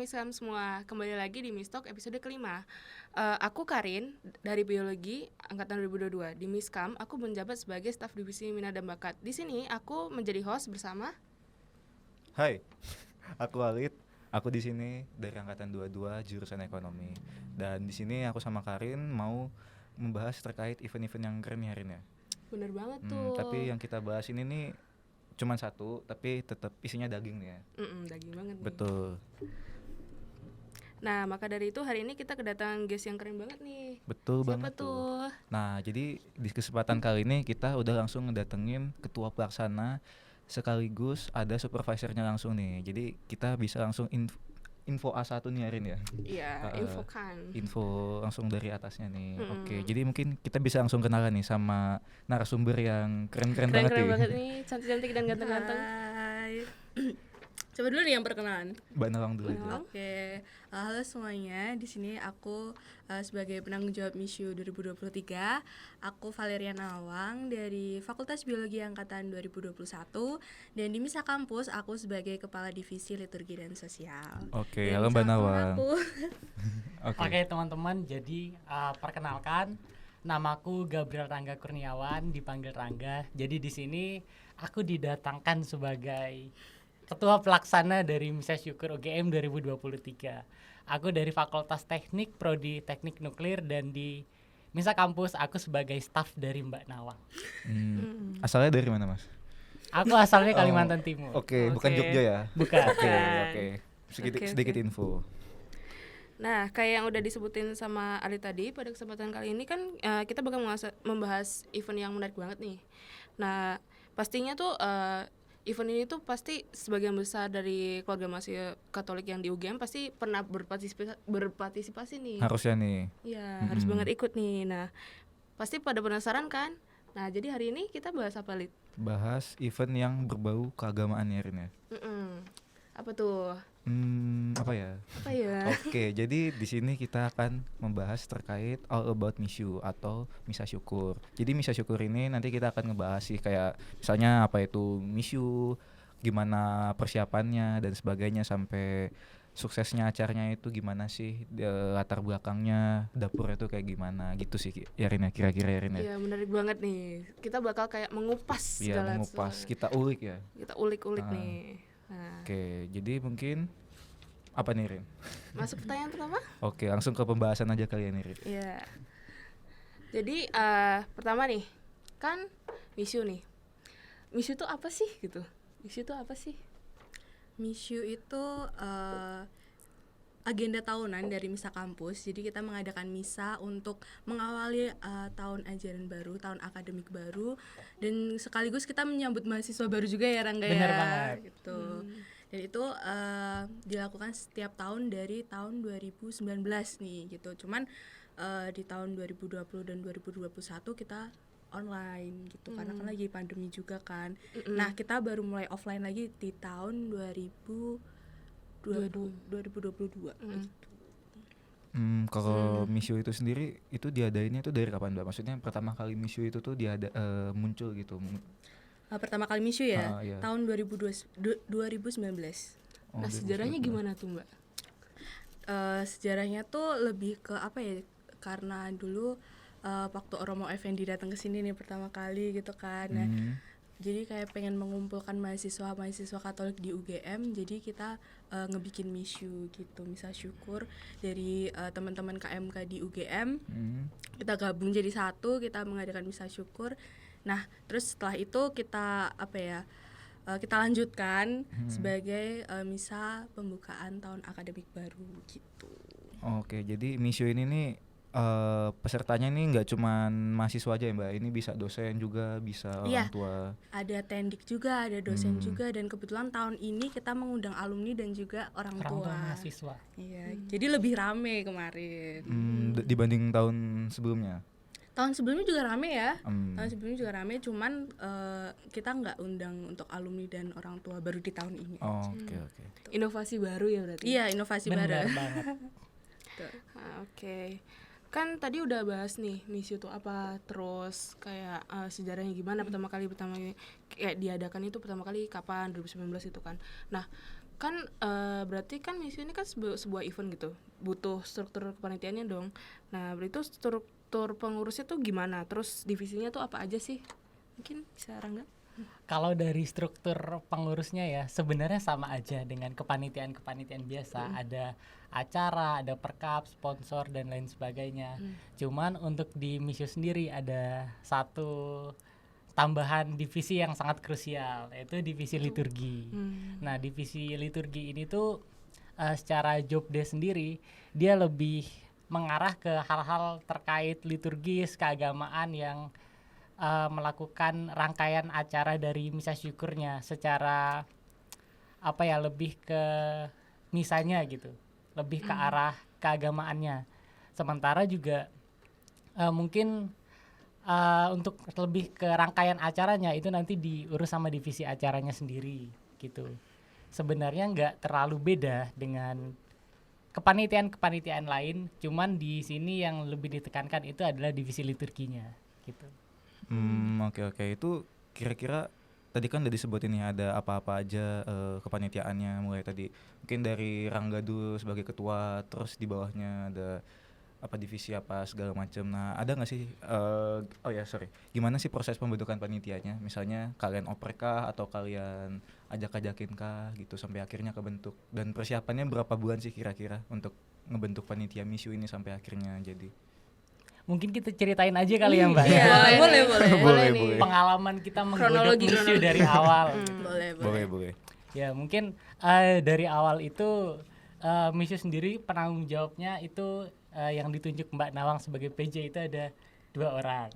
Miskam semua, kembali lagi di Mistalk episode kelima. Aku Karin dari Biologi angkatan 2022. Di Miskam, aku menjabat sebagai staf divisi Minat dan Bakat. Di sini aku menjadi host bersama. Hai, aku Walid. Aku di sini dari angkatan 22 jurusan ekonomi. Dan di sini aku sama Karin mau membahas terkait event-event yang keren nih hari ini. Bener banget tuh. Tapi yang kita bahas ini nih cuman satu, tapi tetap isinya daging nih ya. Daging banget nih. Betul. Nah, maka dari itu hari ini kita kedatangan guest yang keren banget nih. Betul. Siapa banget tuh? Nah, jadi di kesempatan kali ini kita udah langsung ngedatengin ketua pelaksana sekaligus ada supervisornya langsung nih. Jadi kita bisa langsung info A1 nih Arin ya. Iya, infokan. Info langsung dari atasnya nih. Oke, jadi mungkin kita bisa langsung kenalan nih sama narasumber yang keren-keren banget nih. Keren banget nih, cantik-cantik dan ganteng-ganteng. Hai. Coba dulu nih yang perkenalan. Mbak Nawang dulu aja. Oke. Halo semuanya. Di sini aku sebagai penanggung jawab MISU 2023. Aku Valeria Nawang dari Fakultas Biologi angkatan 2021 dan di Misa Kampus aku sebagai kepala divisi liturgi dan sosial. Oke, halo Mbak Nawang. Oke teman-teman, jadi perkenalkan, namaku Gabriel Rangga Kurniawan, dipanggil Rangga. Jadi di sini aku didatangkan sebagai Ketua Pelaksana dari Misa Syukur UGM 2023. Aku dari Fakultas Teknik, Prodi Teknik Nuklir, dan di Misa Kampus aku sebagai staf dari Mbak Nawang. Asalnya dari mana, Mas? Aku asalnya Kalimantan Timur. Oke, bukan Jogja ya? Bukan. Oke. Sedikit info. Nah, kayak yang udah disebutin sama Ali tadi, pada kesempatan kali ini kan kita bakal membahas event yang menarik banget nih. Nah, pastinya tuh event ini tuh pasti sebagian besar dari keluarga mahasiswa Katolik yang di UGM pasti pernah berpartisipasi nih. Harusnya nih. Iya, harus banget ikut nih. Nah, pasti pada penasaran kan? Nah, jadi hari ini kita bahas apa, Lid? Bahas event yang berbau keagamaan ya, Rin ya. Apa tuh? Apa ya? Oke, jadi di sini kita akan membahas terkait all about MISU atau Misa Syukur. Jadi Misa Syukur ini nanti kita akan ngebahas sih kayak misalnya apa itu MISU, gimana persiapannya dan sebagainya sampai suksesnya acaranya itu gimana sih, latar belakangnya, dapurnya itu kayak gimana gitu sih ya Rin ya, kira-kira ya Rin ya. Iya, menarik banget nih. Kita bakal kayak mengupas segala mengupas, kita ulik ya. Kita ulik-ulik nih. Nah. Oke, jadi mungkin apa nih Rin? Masuk pertanyaan pertama? Oke, langsung ke pembahasan aja kali ya nih Rin. Iya. Jadi pertama nih, kan MISU nih. MISU itu apa sih gitu? MISU itu apa sih? MISU itu agenda tahunan dari Misa Kampus. Jadi kita mengadakan misa untuk mengawali tahun ajaran baru, tahun akademik baru, dan sekaligus kita menyambut mahasiswa baru juga ya Rangga. Bener banget. Gitu. Dan itu dilakukan setiap tahun dari tahun 2019 nih gitu. Cuman di tahun 2020 dan 2021 kita online gitu karena kan lagi pandemi juga kan. Nah, kita baru mulai offline lagi di tahun 2022 gitu. Kalau MISU itu sendiri itu diadainnya tuh dari kapan Mbak? Maksudnya pertama kali MISU itu tuh muncul gitu. Pertama kali MISU ya, iya. tahun 2019. Nah, sejarahnya gimana tuh Mbak? Sejarahnya tuh lebih ke apa ya? Karena dulu waktu Romo Effendi datang ke sini nih pertama kali gitu kan. Nah, jadi kayak pengen mengumpulkan mahasiswa Katolik di UGM, jadi kita ngebikin MISU gitu, Misa Syukur dari teman-teman KMK di UGM. Kita gabung jadi satu, kita mengadakan Misa Syukur. Nah, terus setelah itu kita kita lanjutkan sebagai misa pembukaan tahun akademik baru gitu. Oke, jadi MISU ini nih pesertanya ini nggak cuma mahasiswa aja ya Mbak, ini bisa dosen juga, bisa orang tua. Ada tendik juga, ada dosen juga, dan kebetulan tahun ini kita mengundang alumni dan juga orang tua mahasiswa. Iya, jadi lebih rame kemarin. Dibanding tahun sebelumnya. Tahun sebelumnya juga rame ya, cuman kita nggak undang untuk alumni dan orang tua baru di tahun ini. Oke. Inovasi baru ya berarti? Iya, inovasi baru. Benar banget. Oke. Kan tadi udah bahas nih MISU itu apa, terus kayak sejarahnya gimana pertama kali kayak diadakan itu pertama kali kapan, 2019 itu kan. Nah, Kan berarti kan misi ini kan sebuah event gitu, butuh struktur kepanitiaannya dong. Nah berarti itu struktur pengurusnya tuh gimana, terus divisinya tuh apa aja sih, mungkin bisa Rangga? Kalau dari struktur pengurusnya ya sebenarnya sama aja dengan kepanitiaan biasa. Ada acara, ada perkap, sponsor dan lain sebagainya. Cuman untuk di Misio sendiri ada satu tambahan divisi yang sangat krusial, yaitu divisi liturgi. Nah, divisi liturgi ini tuh secara job desk sendiri dia lebih mengarah ke hal-hal terkait liturgis keagamaan yang melakukan rangkaian acara dari misa syukurnya secara apa ya, lebih ke misanya gitu, lebih ke arah keagamaannya. Sementara juga mungkin untuk lebih ke rangkaian acaranya itu nanti diurus sama divisi acaranya sendiri gitu. Sebenarnya nggak terlalu beda dengan kepanitiaan lain, cuman di sini yang lebih ditekankan itu adalah divisi liturginya gitu. Oke. Itu kira-kira tadi kan udah disebutin nih ada apa-apa aja kepanitiaannya, mulai tadi mungkin dari Rangga dulu sebagai ketua, terus di bawahnya ada apa divisi apa segala macam. Nah ada nggak sih gimana sih proses pembentukan panitianya? Misalnya kalian oprek kah atau kalian ajak-ajakin kah gitu sampai akhirnya kebentuk, dan persiapannya berapa bulan sih kira-kira untuk ngebentuk panitia Misyu ini sampai akhirnya jadi? Mungkin kita ceritain aja kali ya Mbak. Iya, boleh nih. Boleh. Pengalaman kita menggodok Kronologi. Misyu dari awal. Boleh. Ya mungkin dari awal itu Misyu sendiri penanggung jawabnya itu yang ditunjuk Mbak Nawang sebagai PJ itu ada 2 orang.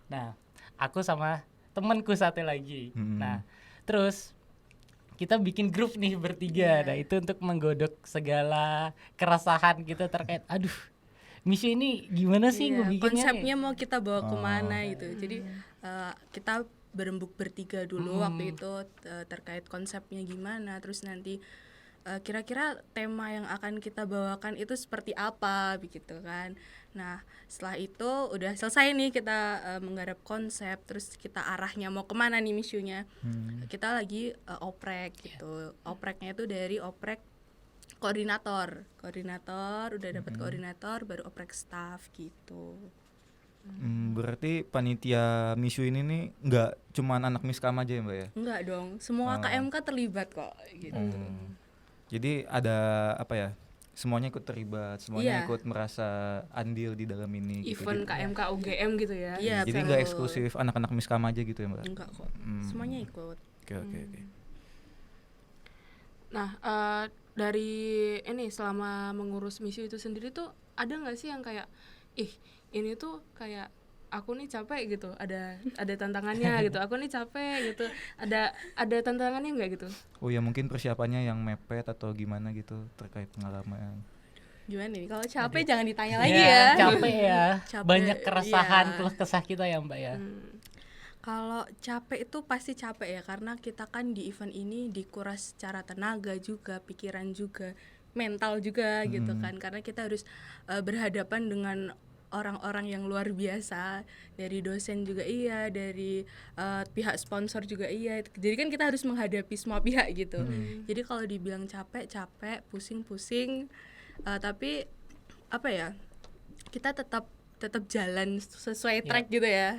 Nah, aku sama temanku satu lagi. Nah, terus kita bikin grup nih bertiga. Nah, itu untuk menggodok segala keresahan kita terkait Misyu ini gimana sih ngebikinnya? Konsepnya mau kita bawa kemana gitu. Jadi kita berembuk bertiga dulu waktu itu terkait konsepnya gimana, terus nanti kira-kira tema yang akan kita bawakan itu seperti apa begitu kan. Nah setelah itu udah selesai nih kita menggarap konsep, terus kita arahnya mau kemana nih misunya. Kita lagi oprek gitu. Opreknya itu dari oprek koordinator udah dapat koordinator baru oprek staff gitu. Berarti panitia Misyu ini nih nggak cuman anak Miskam aja ya Mbak ya? Enggak dong, semua KMK terlibat kok gitu. Jadi ada apa ya? Semuanya ikut terlibat, semuanya ikut merasa andil di dalam ini. Event gitu. KMK UGM gitu ya? Iya, Jadi nggak eksklusif anak-anak Miskam aja gitu ya Mbak? Enggak kok, semuanya ikut. Oke. Nah dari ini selama mengurus misi itu sendiri tuh ada nggak sih yang kayak ini tuh kayak aku nih capek gitu, ada tantangannya gitu, aku nih capek gitu, ada tantangannya nggak gitu? Oh ya mungkin persiapannya yang mepet atau gimana gitu terkait pengalaman. Gimana nih kalau capek jangan ditanya lagi ya. Capek ya. Capek, Banyak keresahan, iya. keluh kesah kita ya Mbak ya. Kalau capek itu pasti capek ya, karena kita kan di event ini dikuras secara tenaga juga, pikiran juga, mental juga gitu kan, karena kita harus berhadapan dengan orang-orang yang luar biasa, dari dosen juga iya, dari pihak sponsor juga iya. Jadi kan kita harus menghadapi semua pihak gitu. Jadi kalau dibilang capek, pusing-pusing, tapi apa ya? Kita tetap jalan sesuai track gitu ya.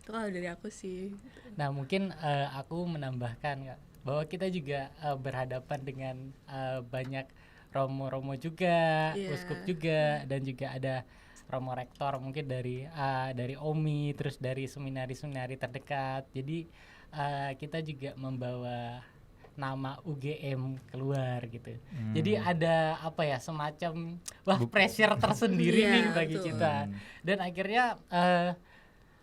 Itu kalau dari aku sih. Nah mungkin aku menambahkan Kak, bahwa kita juga berhadapan dengan banyak romo-romo juga, uskup juga, dan juga ada romo rektor mungkin dari OMI, terus dari seminari-seminari terdekat. Jadi kita juga membawa nama UGM keluar gitu. Jadi ada apa ya, semacam pressure tersendiri nih bagi kita. Dan akhirnya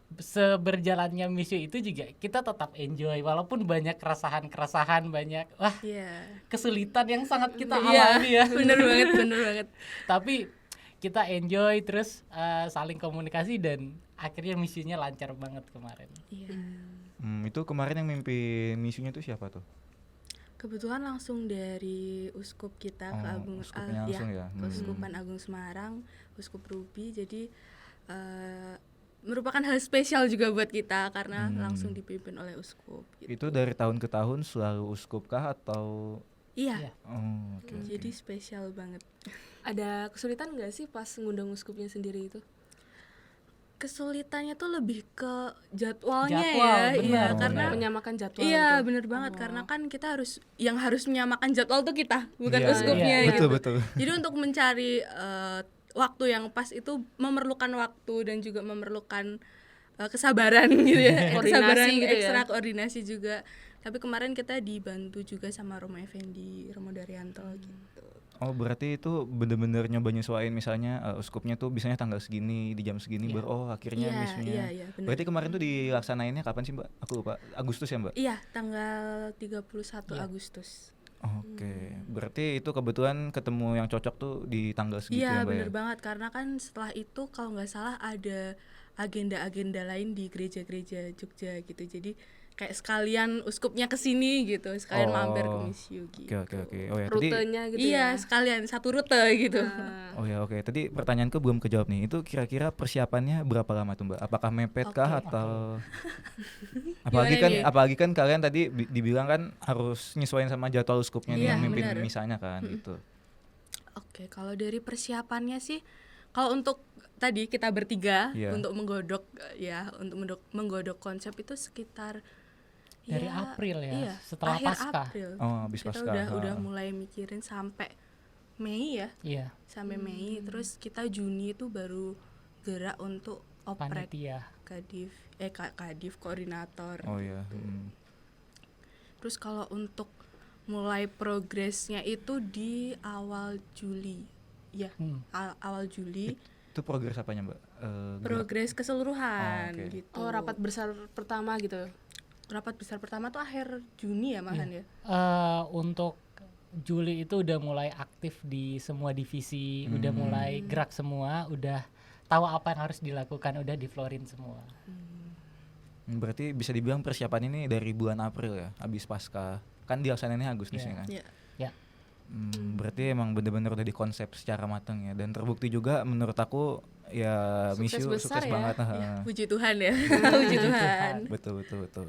seberjalannya misi itu juga kita tetap enjoy walaupun banyak keresahan, banyak kesulitan yang sangat kita alami ya. Bener banget. Tapi kita enjoy, terus saling komunikasi, dan akhirnya misinya lancar banget kemarin. Itu kemarin yang mimpin misinya itu siapa tuh? Kebetulan langsung dari uskup kita ke Keuskupan Agung Semarang, Uskup Ruby. Jadi merupakan hal spesial juga buat kita karena langsung dipimpin oleh uskup gitu. Itu dari tahun ke tahun selalu uskup kah atau Iya. Oh, oke. Jadi spesial banget. Ada kesulitan nggak sih pas ngundang uskupnya sendiri itu? Kesulitannya tuh lebih ke jadwalnya Jadwal, ya, benar, iya benar. karena Menyamakan jadwal iya gitu. bener banget Oh. karena kan kita harus menyamakan jadwal tuh kita, bukan Iya, uskupnya iya. gitu. Betul. Jadi untuk mencari waktu yang pas itu memerlukan waktu dan juga memerlukan kesabaran gitu ya, Koordinasi kesabaran gitu ya. ekstra, koordinasi juga. Tapi kemarin kita dibantu juga sama Romo Effendi, Romo Daryanto gitu. Oh, berarti itu bener-bener nyoba nyesuaiin misalnya uskupnya tuh biasanya tanggal segini, di jam segini Iya. baru akhirnya misunya. Iya, benar. Berarti kemarin tuh dilaksanainnya kapan sih, Mbak? Aku lupa. Agustus ya, Mbak? Iya, tanggal 31 Iya. Agustus. Oke. Berarti itu kebetulan ketemu yang cocok tuh di tanggal segitu ya, Iya Mbak? bener banget karena kan setelah itu kalau nggak salah ada agenda-agenda lain di gereja-gereja Jogja gitu, jadi kayak sekalian uskupnya kesini gitu, sekalian mampir ke Misiu gitu. Oke. Oh ya, tadi Rutenya gitu Iya ya. sekalian satu rute gitu. Nah, oke. Tadi pertanyaanku belum kejawab nih. Itu kira-kira persiapannya berapa lama tuh, Mbak? Apakah mepet kah Oke. atau Gimana nih? apalagi kan kalian tadi dibilang kan harus nyesuaiin sama jadwal uskupnya nih Iya, yang mimpin benar. misanya kan gitu. Oke, kalau dari persiapannya sih, kalau untuk tadi kita bertiga Iya. untuk menggodok konsep itu sekitar Dari April ya, iya, setelah akhir Paskah. April. Oh, habis Kita Paskah. udah mulai mikirin sampai Mei ya, Iya, sampai Mei. Terus kita Juni itu baru gerak untuk oprek panitia. Kadif koordinator. Oh ya. Terus kalau untuk mulai progresnya itu di awal Juli, ya awal Juli. Itu progres apanya, Mbak? Progres keseluruhan Oh, oke. gitu. oh, rapat besar pertama gitu. Rapat besar pertama tuh akhir Juni ya malahan ya. Untuk Juli itu udah mulai aktif di semua divisi, udah mulai gerak semua, udah tahu apa yang harus dilakukan, udah diflorin semua. Berarti bisa dibilang persiapan ini dari bulan April ya, habis Paskah. Kan dilaksanainnya Agustus Iya. ya kan. Iya. Ya, Berarti emang bener-bener udah dikonsep secara matang ya, dan terbukti juga menurut aku ya Sukses Misiu besar sukses ya. banget. Ya, puji Tuhan ya. Puji Tuhan. Betul.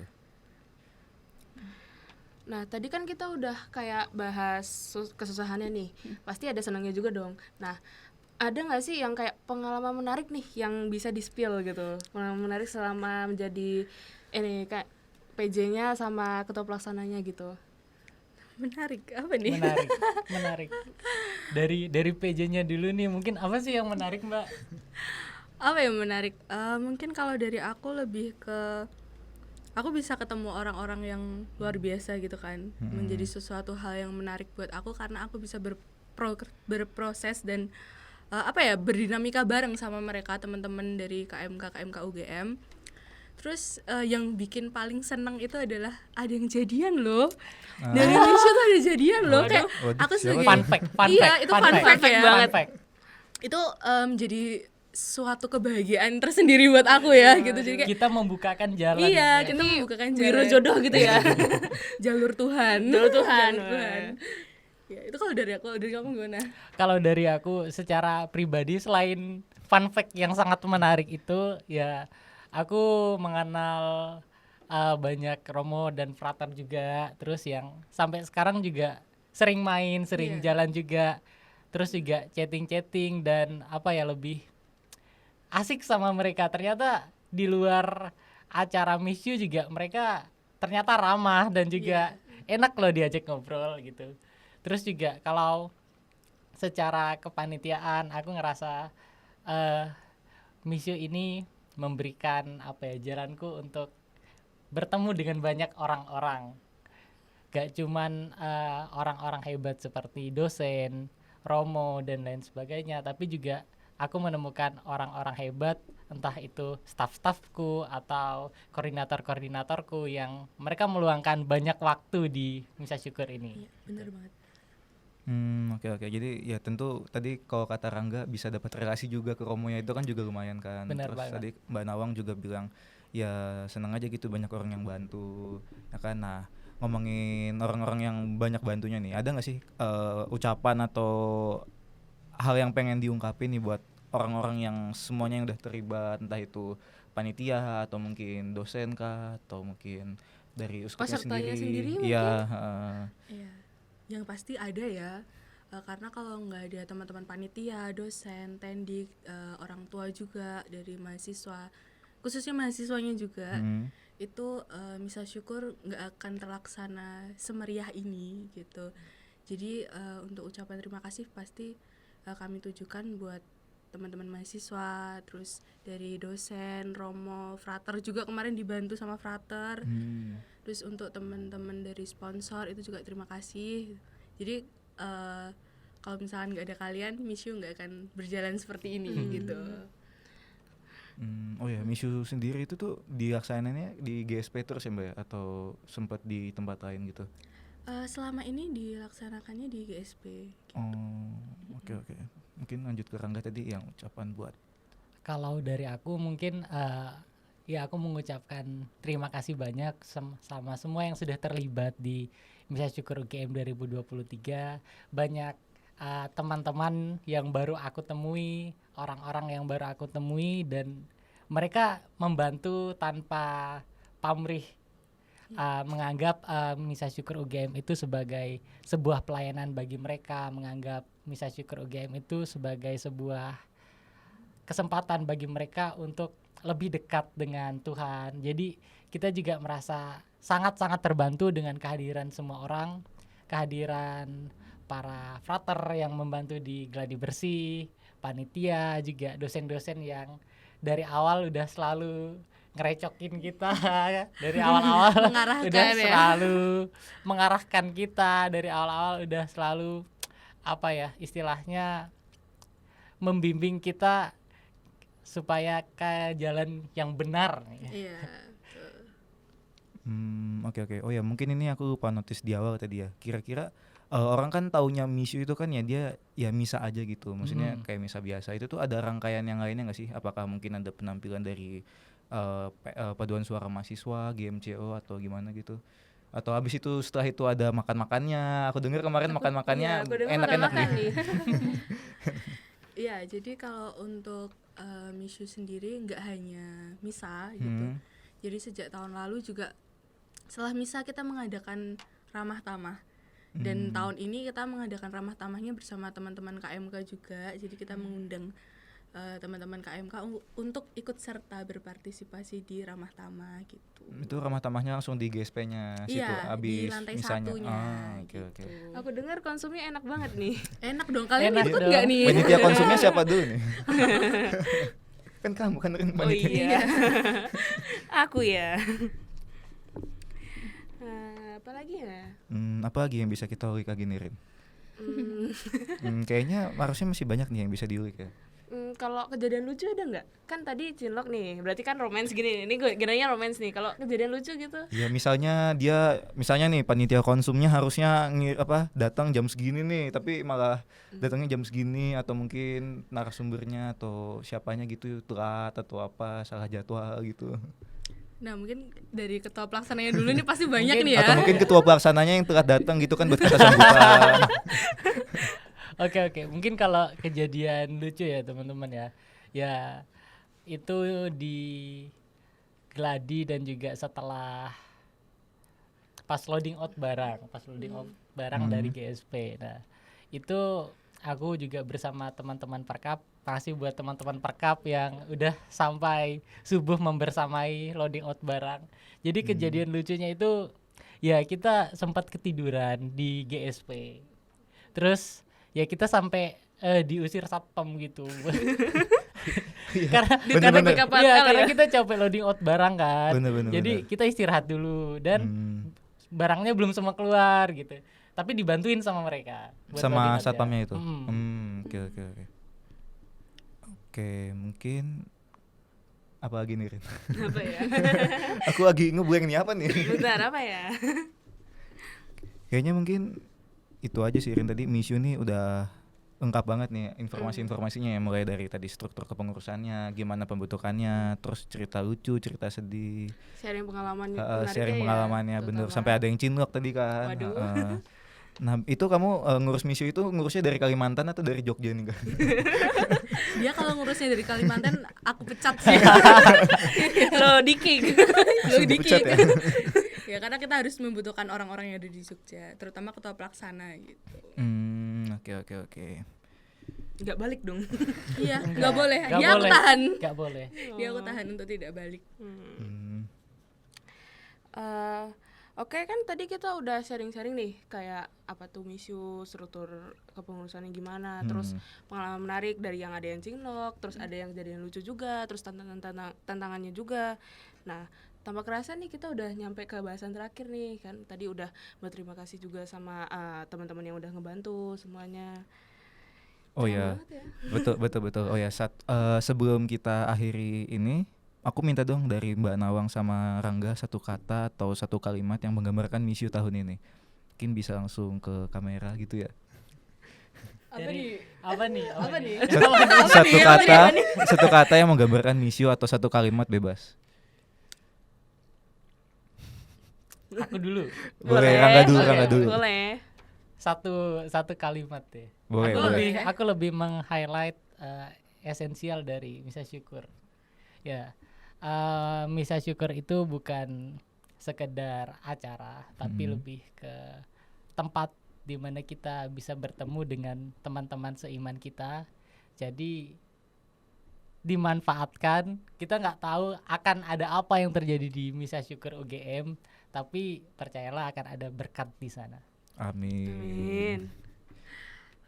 Nah, tadi kan kita udah kayak bahas kesusahannya nih. Pasti ada senangnya juga dong. Nah, ada nggak sih yang kayak pengalaman menarik nih yang bisa di-spill gitu? Pengalaman menarik selama menjadi ini kayak PJ-nya sama ketua pelaksananya gitu. Menarik apa nih? menarik. Dari PJ-nya dulu nih, mungkin apa sih yang menarik, Mbak? Apa yang menarik? Mungkin kalau dari aku lebih ke aku bisa ketemu orang-orang yang luar biasa gitu kan, menjadi sesuatu hal yang menarik buat aku karena aku bisa berproses dan berdinamika bareng sama mereka, teman-teman dari KMK UGM. Terus yang bikin paling seneng itu adalah ada yang jadian loh. Dari Misiu tuh ada jadian loh. Kayak aku sebagai Fun fact. Iya, itu fun fact ya. Fun fact. Itu jadi suatu kebahagiaan tersendiri buat aku ya gitu. Jadi kayak Kita membukakan jalan. iya, kita membukakan jalan. Wiro jodoh gitu ya. Jalur Tuhan. Jalur Tuhan. Ya, itu kalau dari kamu gimana? Kalau dari aku secara pribadi, selain fun fact yang sangat menarik itu, ya aku mengenal banyak Romo dan Frater juga, terus yang sampai sekarang juga sering main, sering jalan juga, terus juga chatting dan lebih asik sama mereka. Ternyata di luar acara Misiu juga mereka ternyata ramah dan juga enak loh diajak ngobrol gitu. Terus juga kalau secara kepanitiaan aku ngerasa Misiu ini memberikan jalanku untuk bertemu dengan banyak orang-orang. Gak cuman orang-orang hebat seperti dosen, Romo dan lain sebagainya, tapi juga aku menemukan orang-orang hebat, entah itu staff-staffku atau koordinator-koordinatorku yang mereka meluangkan banyak waktu di Misa Syukur ini. Iya, benar banget. Oke. Jadi ya tentu tadi kalau kata Rangga bisa dapat relasi juga ke Romonya itu kan juga lumayan kan. Benar Terus banget. tadi Mbak Nawang juga bilang ya senang aja gitu banyak orang yang bantu. Ya kan. Nah, ngomongin orang-orang yang banyak bantunya nih, ada nggak sih ucapan atau hal yang pengen diungkapin nih buat orang-orang yang semuanya yang udah terlibat, entah itu panitia atau mungkin dosen kah atau mungkin dari uskupnya Pesertanya sendiri Iya, Iya. Yang pasti ada ya, karena kalau nggak ada teman-teman panitia, dosen, tendik, orang tua juga dari mahasiswa, khususnya mahasiswanya juga, itu Misa Syukur nggak akan terlaksana semeriah ini gitu. Jadi untuk ucapan terima kasih pasti kami tujukan buat teman-teman mahasiswa, terus dari dosen, Romo, Frater juga kemarin dibantu sama Frater. Terus untuk teman-teman dari sponsor itu juga terima kasih. Jadi kalau misalkan nggak ada kalian, Mishu nggak akan berjalan seperti ini gitu. Oh ya, Mishu sendiri itu tuh dilaksanainnya di GSP terus ya Mbak ya? Atau sempat di tempat lain gitu? Selama ini dilaksanakannya di GSP. Oke. Mungkin lanjut ke Rangga tadi yang ucapan buat. Kalau dari aku mungkin ya aku mengucapkan terima kasih banyak sama semua yang sudah terlibat di Misa Syukur UGM 2023. Banyak teman-teman yang baru aku temui, orang-orang yang baru aku temui, dan mereka membantu tanpa pamrih. Menganggap Misa Syukur UGM itu sebagai sebuah pelayanan bagi mereka, menganggap Misa Syukur UGM itu sebagai sebuah kesempatan bagi mereka untuk lebih dekat dengan Tuhan. Jadi kita juga merasa sangat-sangat terbantu dengan kehadiran semua orang, kehadiran para frater yang membantu di gladi bersih, panitia, juga dosen-dosen yang dari awal udah selalu ngerecokin kita dari awal-awal udah selalu mengarahkan kita dari awal-awal, udah selalu apa ya istilahnya membimbing kita supaya ke jalan yang benar. Iya. Oke. Oh ya, mungkin ini aku lupa notice di awal tadi ya. Kira-kira orang kan taunya Mishu itu kan ya dia ya misa aja gitu. Maksudnya kayak misa biasa. Itu tuh ada rangkaian yang lainnya nggak sih? Apakah mungkin ada penampilan dari paduan suara mahasiswa, GMCO atau gimana gitu? Atau habis itu setelah itu ada makan-makannya? Aku dengar kemarin makan-makannya enak-enak nih. Iya, jadi kalau untuk Mishu sendiri nggak hanya misa gitu. Jadi sejak tahun lalu juga setelah misa kita mengadakan ramah tamah. Dan tahun ini kita mengadakan ramah tamahnya bersama teman-teman KMK juga. Jadi kita mengundang teman-teman KMK untuk ikut serta berpartisipasi di ramah tamah gitu. Itu ramah tamahnya langsung di GSP-nya situ habis di lantai misanya. satunya. Oke. Aku dengar konsumnya enak banget nih. Enak dong, kalian Enak ikut dong. nggak nih? Panitia konsumnya siapa dulu nih? Kan kamu kan panitia. Oh iya. Aku ya. Apa lagi ya? Apa lagi yang bisa kita ulik lagi nih Rin? Kayaknya harusnya masih banyak nih yang bisa diulik ya. Kalau kejadian lucu ada nggak? Kan tadi cinlok nih, berarti kan romance gini. Ini gue kiranya romance nih. Kalau kejadian lucu gitu? Ya misalnya nih panitia konsumnya harusnya datang jam segini nih, tapi malah datangnya jam segini, atau mungkin narasumbernya atau siapanya gitu telat atau apa, salah jadwal gitu. Nah mungkin dari ketua pelaksananya dulu nih pasti banyak nih ya. Atau mungkin ketua pelaksananya yang telat datang gitu kan buat kata sambutan. Oke. Mungkin kalau kejadian lucu ya teman-teman ya. Ya itu di gladi dan juga setelah pas loading out barang dari GSP. Nah, itu aku juga bersama teman-teman Perkap. Makasih buat teman-teman Perkap yang udah sampai subuh membersamai loading out barang. Jadi kejadian lucunya itu ya kita sempat ketiduran di GSP. Terus ya kita sampai diusir satpam gitu. karena kita capek loading out barang kan. Jadi kita istirahat dulu dan barangnya belum semua keluar gitu. Tapi dibantuin sama mereka. Sama satpamnya itu. Oke, mungkin apa lagi nih Rin? Apa ya? Aku lagi ngeblank nih, apa nih? Bentar, apa ya? Kayaknya mungkin itu aja sih Rin, tadi Mishu nih udah lengkap banget nih informasi-informasinya ya, mulai dari tadi struktur kepengurusannya, gimana pembentukannya, terus cerita lucu, cerita sedih, Sharing pengalaman pengalamannya bener, sampai ada yang cinlok tadi kan. Waduh. Nah itu kamu ngurus Mishu itu ngurusnya dari Kalimantan atau dari Jogja nih kan? Dia kalau ngurusnya dari Kalimantan aku pecat sih. Lo diking. Dipecat ya? Ya karena kita harus membutuhkan orang-orang yang ada di Jogja, terutama ketua pelaksana gitu. Oke. Nggak balik dong. Iya, nggak boleh. Nggak Dia aku boleh. tahan. Nggak boleh. Dia aku tahan untuk tidak balik. Oke, kan tadi kita udah sharing-sharing nih kayak apa tuh Misyu, struktur kepengurusannya gimana, terus pengalaman menarik dari yang ada yang cinlok, terus ada yang jadi yang lucu juga, terus tantangannya juga. Nah, tanpa kerasa nih kita udah nyampe ke bahasan terakhir nih kan. Tadi udah berterima kasih juga sama teman-teman yang udah ngebantu semuanya. Oh Keren ya, banget ya. betul. Oh ya, sebelum kita akhiri ini, aku minta dong dari Mbak Nawang sama Rangga satu kata atau satu kalimat yang menggambarkan Misyu tahun ini. Mungkin bisa langsung ke kamera gitu ya. Apa nih? Satu kata yang menggambarkan Misyu atau satu kalimat bebas. Aku dulu. Boleh, Rangga dulu. Boleh. Satu kalimat deh. Boleh. Aku lebih meng-highlight esensial dari Misa Syukur. Ya, Misa Syukur itu bukan sekedar acara, tapi lebih ke tempat di mana kita bisa bertemu dengan teman-teman seiman kita. Jadi dimanfaatkan. Kita nggak tahu akan ada apa yang terjadi di Misa Syukur UGM, tapi percayalah akan ada berkat di sana. Amin.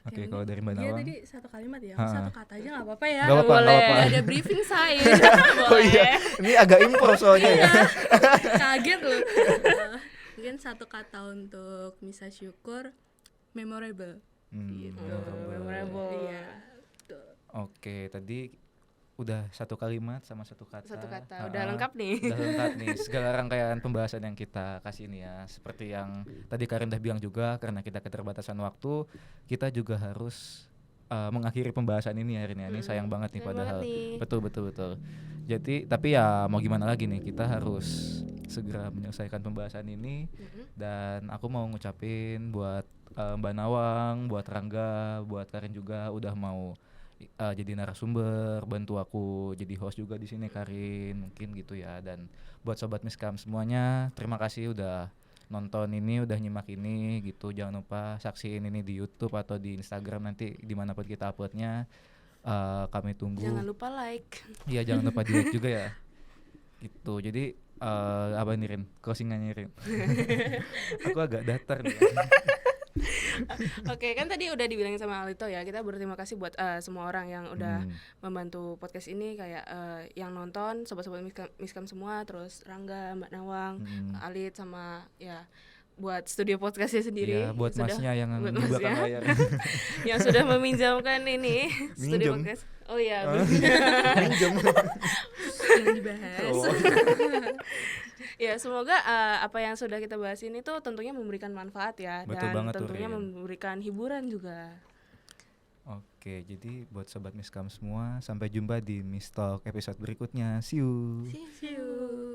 Oke, kalau dari Mbak Dia Nawang. tadi satu kalimat ya, satu kata aja nggak apa-apa ya. Nggak apa-apa. Nggak ada briefing saya. Oh iya, ini agak impro soalnya ya. Kaget loh. Mungkin satu kata untuk Misa Syukur, memorable. Memorable. Iya. Betul. Oke, tadi udah satu kalimat sama satu kata. Satu kata, udah lengkap nih. Udah lengkap nih segala rangkaian pembahasan yang kita kasih ini ya. Seperti yang tadi Karin udah bilang juga, karena kita keterbatasan waktu, kita juga harus mengakhiri pembahasan ini hari ini. Sayang banget nih Sayang padahal. banget nih. Betul. Jadi tapi ya mau gimana lagi nih, kita harus segera menyelesaikan pembahasan ini. Dan aku mau ngucapin buat Mbak Nawang, buat Rangga, buat Karin juga udah mau jadi narasumber, bantu aku jadi host juga di sini Karin, mungkin gitu ya. Dan buat sobat Miskam semuanya, terima kasih udah nonton ini, udah nyimak ini gitu. Jangan lupa saksiin ini di YouTube atau di Instagram nanti dimanapun kita uploadnya. Kami tunggu. Jangan lupa like. Iya, jangan lupa di like juga ya. Gitu. Jadi apa nih Rin? Closingannya Rin. Aku agak datar nih. Oke, kan tadi udah dibilangin sama Alito ya, kita berterima kasih buat semua orang yang udah membantu podcast ini, kayak yang nonton, sobat-sobat Miskam semua, terus Rangga, Mbak Nawang, Alit, sama ya buat studio podcastnya sendiri. Iya, buat masnya yang di belakang layar. Yang sudah meminjamkan ini studio podcast. Oh iya, Minjem. Jangan dibahas. ya semoga apa yang sudah kita bahas ini tuh tentunya memberikan manfaat ya. Betul dan banget tuh, tentunya Rin. memberikan hiburan juga. Oke, jadi buat sobat Miskam semua, sampai jumpa di Mistalk episode berikutnya. See you. See you.